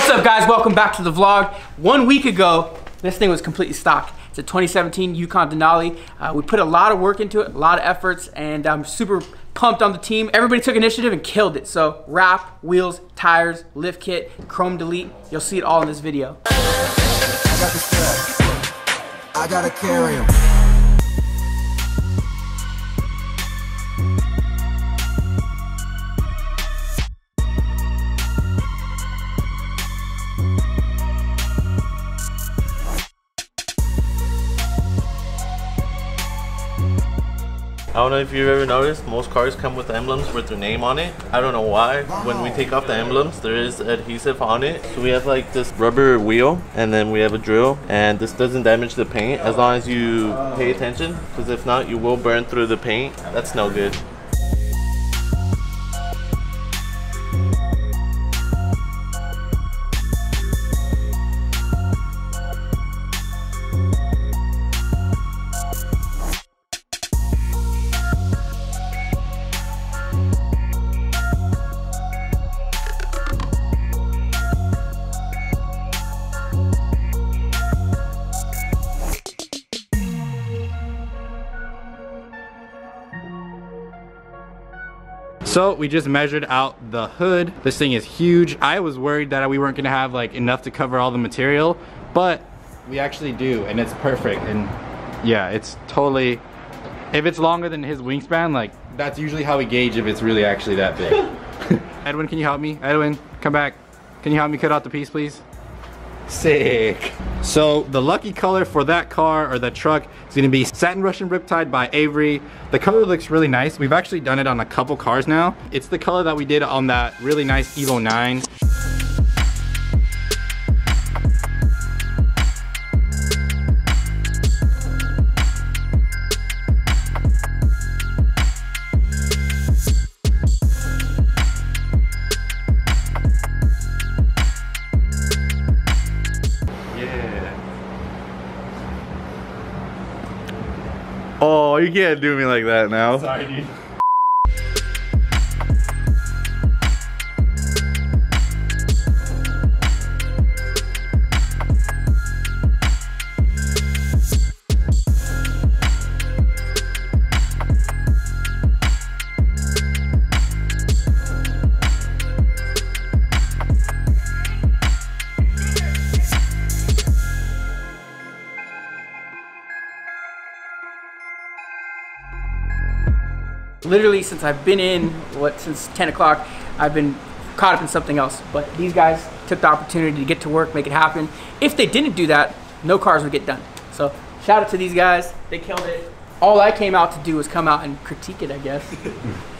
What's up guys, welcome back to the vlog. 1 week ago, this thing was completely stock. It's a 2017 Yukon Denali. We put a lot of work into it, a lot of efforts, and I'm super pumped on the team. Everybody took initiative and killed it. So wrap, wheels, tires, lift kit, chrome delete, you'll see it all in this video. I got the strap. I gotta carry him. I don't know if you've ever noticed, most cars come with emblems with their name on it. I don't know why. When we take off the emblems, there is adhesive on it. So we have like this rubber wheel, and then we have a drill, and this doesn't damage the paint as long as you pay attention, because if not, you will burn through the paint. That's no good. So we just measured out the hood. This thing is huge. I was worried that we weren't gonna have like enough to cover all the material, but we actually do, and it's perfect. And yeah, it's totally, if it's longer than his wingspan, like that's usually how we gauge if it's really actually that big. Edwin, can you help me? Edwin, come back. Can you help me cut out the piece, please? Sick. So the lucky color for that car or that truck is gonna be Satin Russian Riptide by Avery. The color looks really nice. We've actually done it on a couple cars now. It's the color that we did on that really nice Evo 9. Oh, you can't do me like that now. Sorry, dude. Literally since I've been in, since 10 o'clock, I've been caught up in something else. But these guys took the opportunity to get to work, make it happen. If they didn't do that, no cars would get done. So shout out to these guys, they killed it. All I came out to do was come out and critique it, I guess.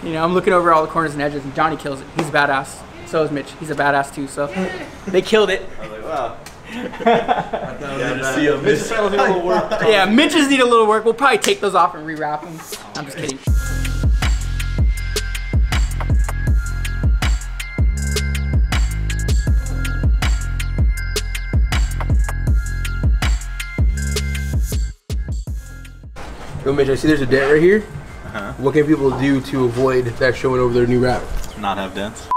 You know, I'm looking over all the corners and edges, and Johnnee kills it. He's a badass. So is Mitch, he's a badass too, so they killed it. I was like, wow. Yeah, Mitch's need a little work. We'll probably take those off and rewrap them. I'm just kidding. Yo, Mitch, I see there's a dent right here. What can people do to avoid that showing over their new wrap? Not have dents.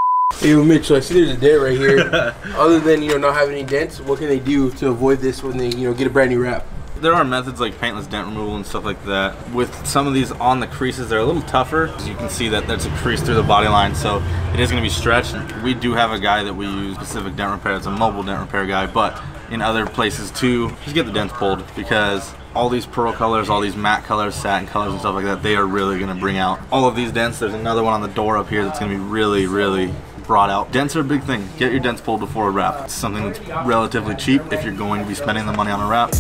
Yo, Mitch, so I see there's a dent right here. Other than, not having any dents, what can they do to avoid this when they, get a brand new wrap? There are methods like paintless dent removal and stuff like that. With some of these on the creases, they're a little tougher. As you can see that there's a crease through the body line, so it is going to be stretched. We do have a guy that we use specific dent repair. It's a mobile dent repair guy, but in other places too, just get the dents pulled, because all these pearl colors, all these matte colors, satin colors and stuff like that, they are really going to bring out all of these dents. There's another one on the door up here that's going to be really, really brought out. Dents are a big thing. Get your dents pulled before a wrap. It's something that's relatively cheap if you're going to be spending the money on a wrap.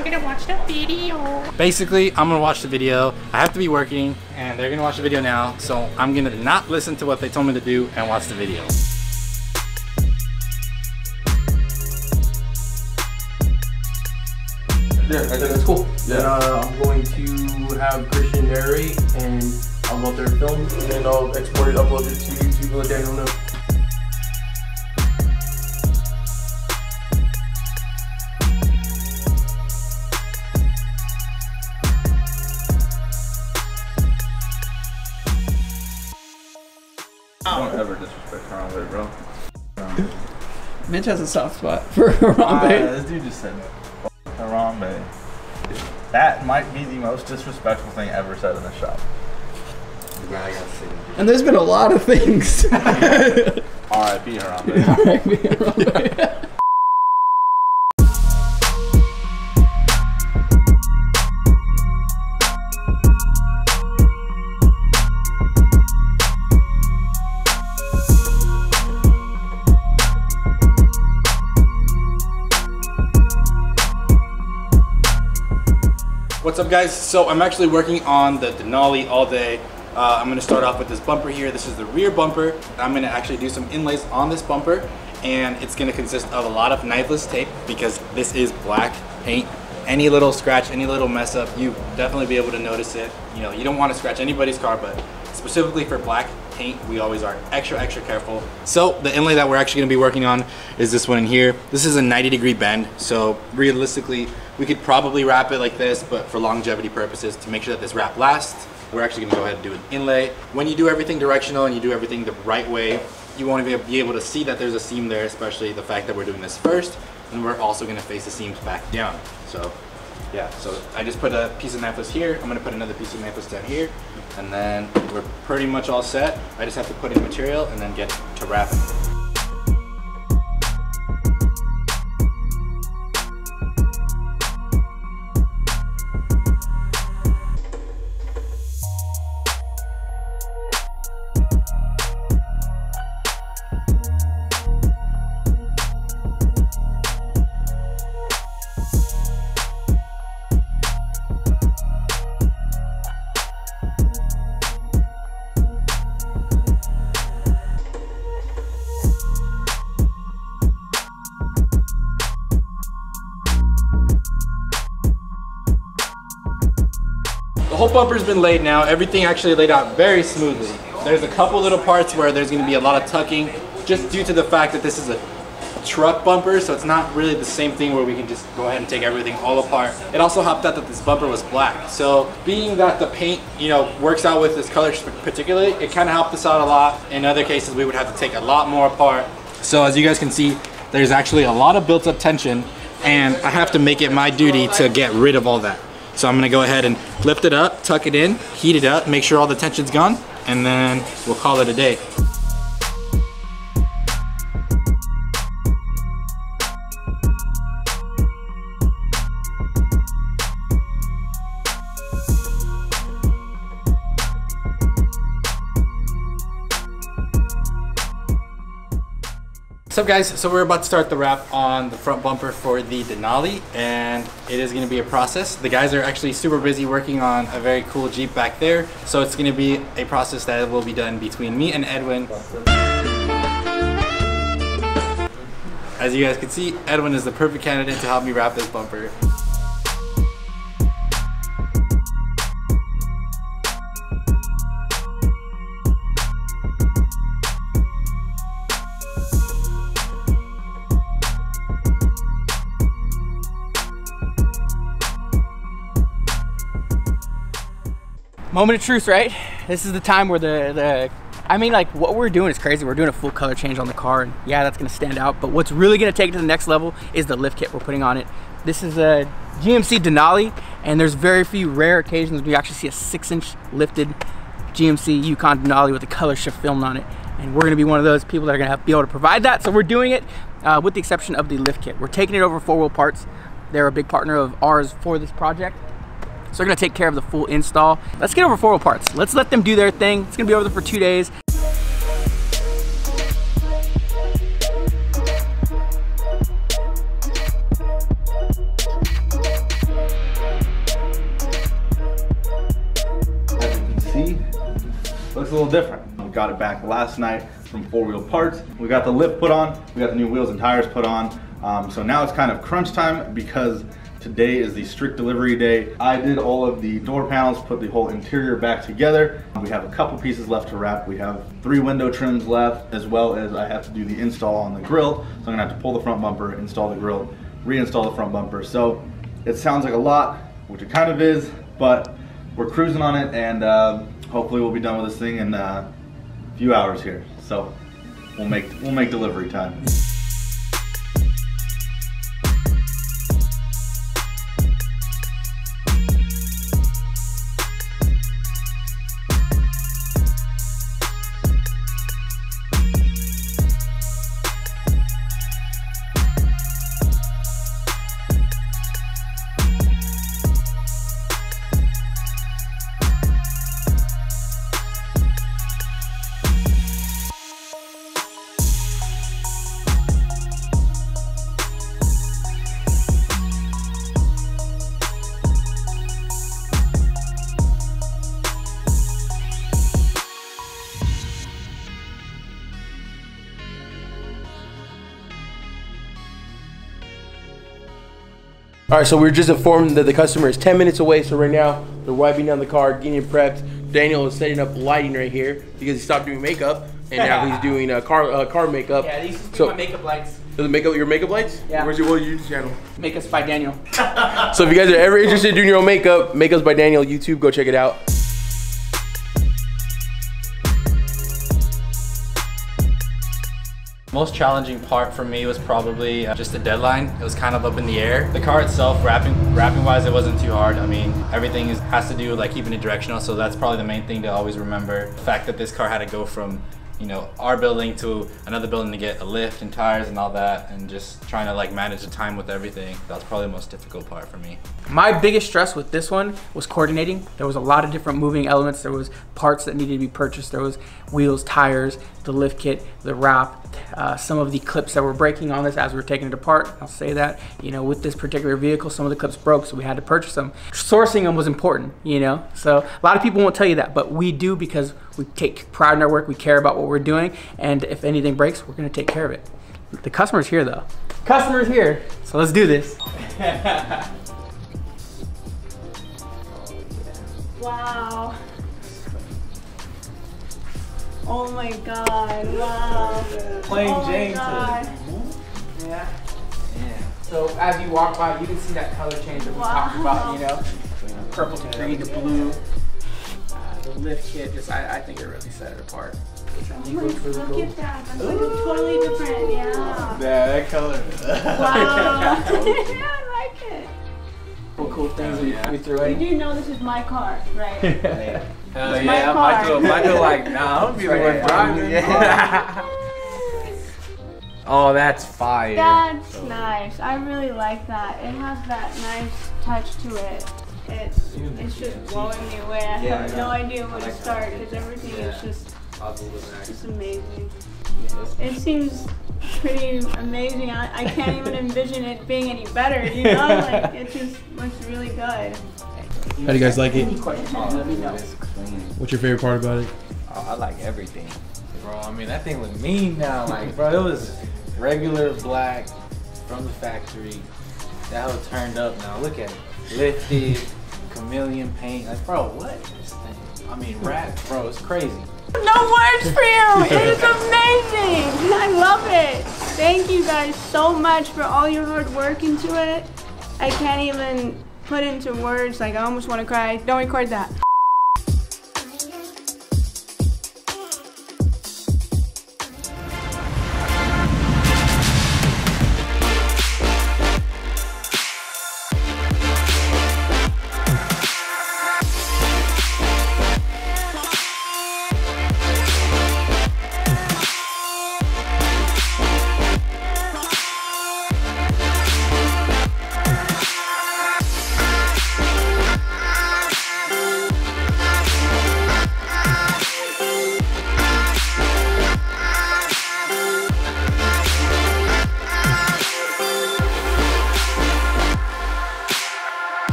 I'm gonna watch the video. Basically, I'm gonna watch the video. I have to be working, and they're gonna watch the video now, so I'm gonna not listen to what they told me to do and watch the video. Yeah, I think that's cool. Then I'm going to have Christian narrate, and I'll go up there and film, and then I'll export it, upload it to YouTube, let Daniel know. Don't ever disrespect Harambe, bro. Mitch has a soft spot for Harambe. This dude just said Harambe. That might be the most disrespectful thing ever said in the shop. And there's been a lot of things. R.I.P. Harambe. R.I.P. Harambe. What's up, guys? So I'm actually working on the Denali all day. I'm gonna start off with this bumper here. This is the rear bumper. I'm gonna actually do some inlays on this bumper, and it's gonna consist of a lot of knifeless tape because this is black paint. Any little scratch, any little mess up, you definitely be able to notice it. You know, you don't want to scratch anybody's car, but specifically for black paint, we always are extra careful. So the inlay that we're actually gonna be working on is this one in here. This is a 90-degree bend, so realistically, we could probably wrap it like this, but for longevity purposes, to make sure that this wrap lasts, we're actually gonna go ahead and do an inlay. When you do everything directional and you do everything the right way, you won't even be able to see that there's a seam there, especially the fact that we're doing this first, and we're also gonna face the seams back down. So yeah, so I just put a piece of knifeless here, I'm gonna put another piece of knifeless down here, and then we're pretty much all set. I just have to put in material and then get to wrapping. The whole bumper's been laid now. Everything actually laid out very smoothly. There's a couple little parts where there's going to be a lot of tucking, just due to the fact that this is a truck bumper, so it's not really the same thing where we can just go ahead and take everything all apart. It also helped out that this bumper was black, so being that the paint, you know, works out with this color particularly, it kind of helped us out a lot. In other cases, we would have to take a lot more apart. So as you guys can see, there's actually a lot of built-up tension, and I have to make it my duty to get rid of all that. So I'm gonna go ahead and lift it up, tuck it in, heat it up, make sure all the tension's gone, and then we'll call it a day. What's up, guys? So we're about to start the wrap on the front bumper for the Denali, and it is going to be a process. The guys are actually super busy working on a very cool Jeep back there, so it's going to be a process that will be done between me and Edwin. As you guys can see, Edwin is the perfect candidate to help me wrap this bumper. Moment of truth, right? This is the time where I mean, like, what we're doing is crazy. We're doing a full color change on the car, and yeah, that's gonna stand out, but what's really gonna take it to the next level is the lift kit we're putting on it. This is a GMC Denali, and there's very few rare occasions when you actually see a 6-inch lifted GMC Yukon Denali with a color shift filmed on it, and we're gonna be one of those people that are gonna be able to provide that, so we're doing it with the exception of the lift kit. We're taking it over 4-wheel parts. They're a big partner of ours for this project. So they're gonna take care of the full install. Let's get over 4-wheel parts. Let's let them do their thing. It's gonna be over there for 2 days. looks a little different. We got it back last night from 4-Wheel Parts. We got the lift put on, we got the new wheels and tires put on. So now it's kind of crunch time because today is the strict delivery day. I did all of the door panels, put the whole interior back together. We have a couple pieces left to wrap. We have 3 window trims left, as well as I have to do the install on the grill. So I'm gonna have to pull the front bumper, install the grill, reinstall the front bumper. So it sounds like a lot, which it kind of is, but we're cruising on it, and hopefully we'll be done with this thing in a few hours here. So we'll make delivery time. All right, so we were just informed that the customer is 10 minutes away. So right now they're wiping down the car, getting it prepped. Daniel is setting up lighting right here because he stopped doing makeup and now he's doing car makeup. Yeah, these are my makeup lights. Does it make up your makeup lights? Yeah. Where's your YouTube channel? Makeups by Daniel. So if you guys are ever interested in doing your own makeup, Makeups by Daniel YouTube, go check it out. Most challenging part for me was probably just the deadline. It was kind of up in the air. The car itself, wrapping wise, it wasn't too hard. I mean, everything has to do with like keeping it directional, so that's probably the main thing to always remember. The fact that this car had to go from, you know, our building to another building to get a lift and tires and all that, and just trying to like manage the time with everything. That was probably the most difficult part for me. My biggest stress with this one was coordinating. There was a lot of different moving elements. There was parts that needed to be purchased. There was wheels, tires, the lift kit, the wrap, some of the clips that were breaking on this as we were taking it apart. I'll say that, you know, with this particular vehicle, some of the clips broke, so we had to purchase them. Sourcing them was important, you know, so a lot of people won't tell you that, but we do, because we take pride in our work, we care about what we're doing, and if anything breaks, we're gonna take care of it. The customer's here though. Customer's here, so let's do this. Wow. Oh my God, wow. Plain Jane. Yeah. So as you walk by, you can see that color change that we talked about, you know, purple to green to blue. The lift kit, just I think it really set it apart. Look at that, that's like totally different, yeah. Yeah, that color. Wow. Yeah, I like it. Cool things we threw in. You do know this is my car, right? Hell yeah, I feel like, nah, I'm be the one driving. Oh, that's fire. That's nice. I really like that. It has that nice touch to it. It's just blowing me away. I have no idea where to start because everything is just amazing. It seems pretty amazing. I can't even envision it being any better, you know? Like, it just looks really good. How do you guys like it? Let me know. What's your favorite part about it? Oh, I like everything. Bro, I mean, that thing look mean now. Like, bro, it was regular black from the factory. That was turned up now. Look at it. Lifted, chameleon paint. Like, bro, what is this thing? I mean, wrap, bro, it's crazy. No words for you. It is amazing. I love it. Thank you guys so much for all your hard work into it. I can't even put into words. Like, I almost want to cry. Don't record that.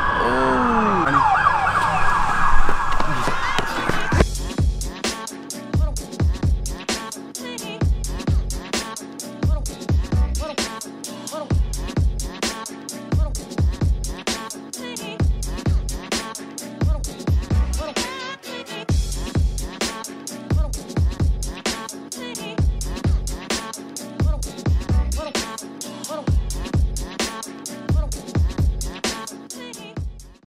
Oh.